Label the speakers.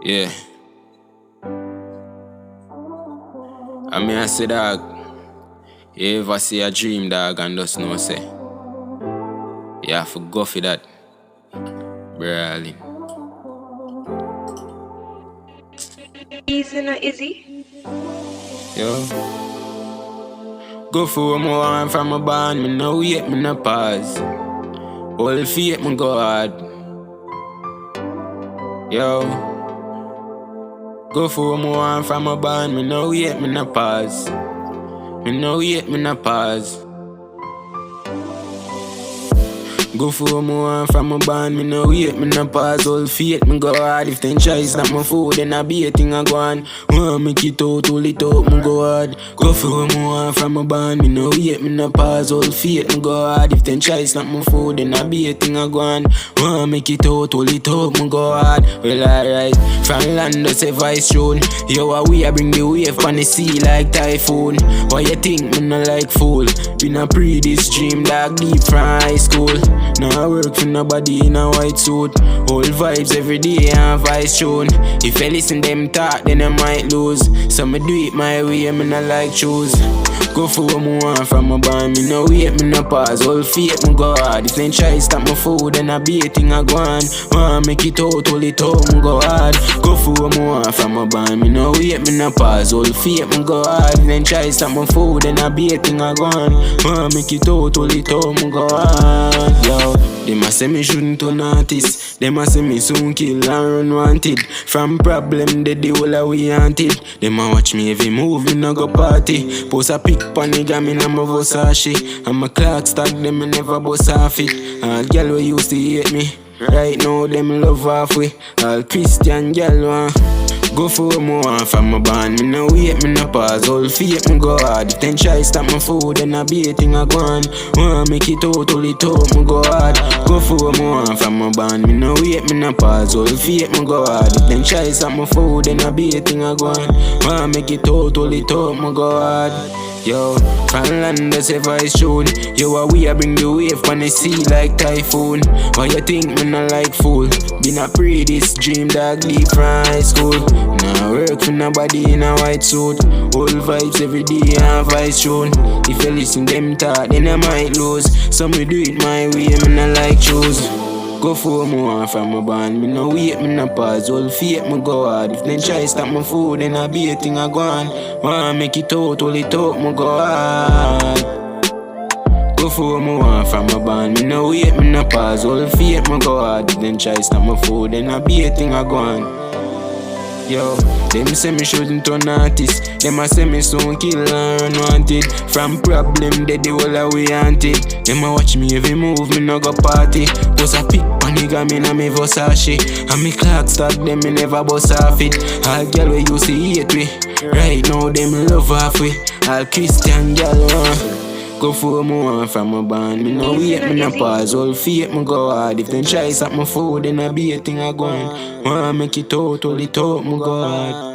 Speaker 1: Yeah. I mean, I say, dog, you ever see a dream, dog, and just know, say, you have to go for that. Brawling.
Speaker 2: Easy, not easy.
Speaker 1: Yo. Go for what I want from my band, me no wait, me no pause. All the faith, me go hard. Yo. Go for what I want from my band, me no wait, me no pause. Me no wait, me no pause. Go for what I want from my band, me no wait, me no pause. All faith, me go hard. If them choice not my food, then I be a thing I go on. Want make it out, hold it out, me go hard. Go for what I want from my band, me no wait, me no pause. All faith, me go hard. If them choice not my food, then I be a thing I go on. Want make it out, hold it out, me go hard. Well, alright, from land, that's a vice tune. Yo, I bring the wave on the sea like typhoon. Why you think me no like fool? Been a pre this dream, dog, deep from high school. Now I work for nobody in a white suit. Whole vibes every day and vice tune. If I listen them talk, then I might lose. So me do it my way, me not like choose. Go for what I want from my band, me no wait, me no pause. All faith, me go hard. If they try stop my food, then I be a thing I go on. Want make it out, hold it out, me go hard. Go for what I want from my band, me no wait, me no pause. All faith, me go hard. If they try stop my food, then I be a thing I go on. Want make it out, hold it out, me go hard. Yo, they must say me shouldn't turn artist. They must say me soon kill and run wanted. From problem, they do all we wanted. They must watch me every move, me no go party. Post a pic pan nigga, me na my Versace. And my clock stack, them me never bust off it. All gal we used to hate me, right now them love halfway. All Christian gal want go for what I want from my band. Me no wait, me no pause. All faith, me go hard. If them try stop my food, then I be a thing I go on. Want make it out, hold it out, me go hard. Go for what I want from my band. Me no wait, me no pause. All faith, me go hard. If them try stop my food, then I be a thing I go on. Want make it out, hold it out, me go hard. Yo, from land, that's a vice tune. Yo, I bring the wave on the sea like typhoon. Why you think me not like fool? Been a pre this dream, dog, deep from high school. Now work for nobody in a white suit. All vibes every day and vice tune. If you listen them talk, then I might lose. So me do it my way, me not like choose. Go for what I want from my band, me no wait, me no pause. All faith, me go hard. If they try stop my food, then I be a thing I go on. Want make it out, hold it out, me go hard. Go for what I want from my band, me no wait, me no pause. All faith, me go hard. If they try stop my food, then I be a thing I go on. Yo, them say me shouldn't turn artist. Them a say me soon kill and run wanted. From problem, they do all we wanted. Them a watch me every move, me no go party. Post a pic pan nigga, me na me Versace. And me clock stack, them me never bust off it. All gal we used to hate we, right now them love halfway. All Christian gal go for what I want from my band. Me no wait, me no pause. All faith, me go hard. If them try stop my food, then I be a thing I go on. Want make it out, hold it out, me go hard.